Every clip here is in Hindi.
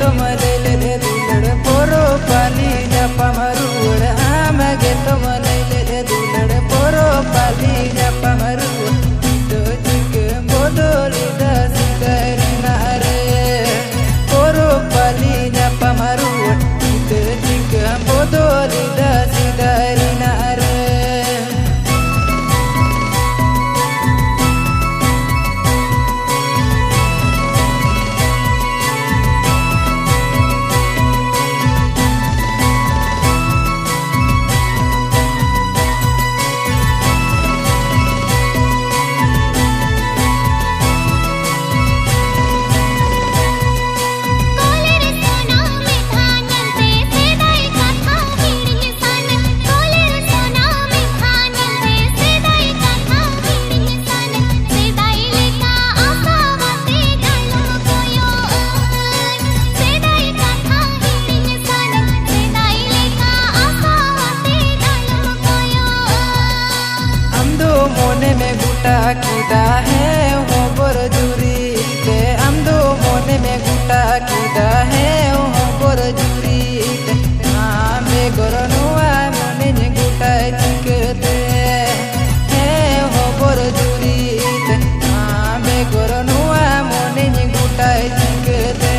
तो मलैले रे दुलड़ पोरो पाली जपा मरुड़ आमगे तो मलैले रे दुलड़ पोरो पाली जपा मरुड़ तो चिक बोदोली दस करना रे पोरो पाली जपा मरुड़ तो चिक बोदोली दस करना रे मोने में गुटा कीदा है हो बोरजुरी ते आमदो मोने में गुटा कीदा है हो बोरजुरी ते आमे गोरनुआ मोने ने गुटा चिकते है हो बोरजुरी ते आमे गोरनुआ मोने ने गुटा चिकते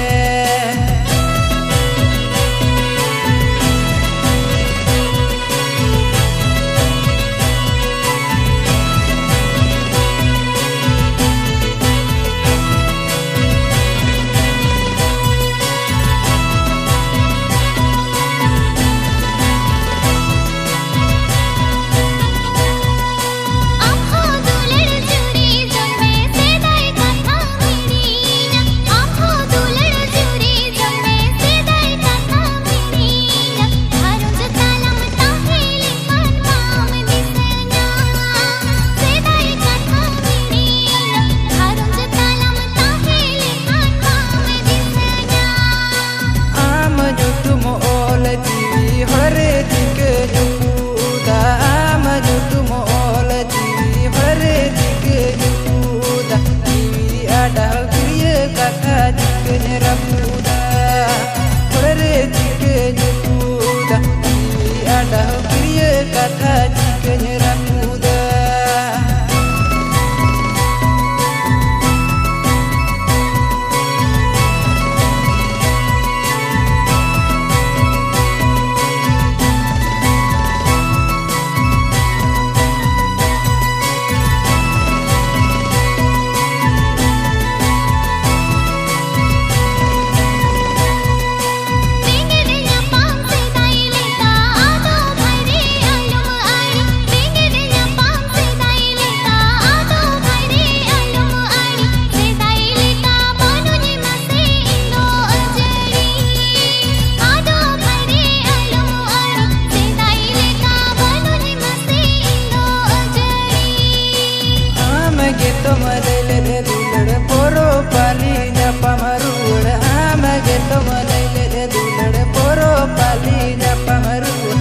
तो मलैले रे दुलड़ पोरो पाली जपा मरुड़ आमगे तो मलैले रे दुलड़ पोरो पाली जपा मरुड़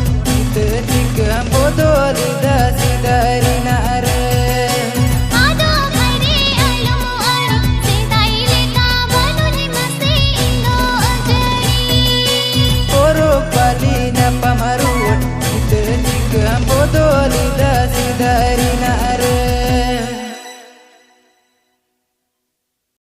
तो चिक बोदोली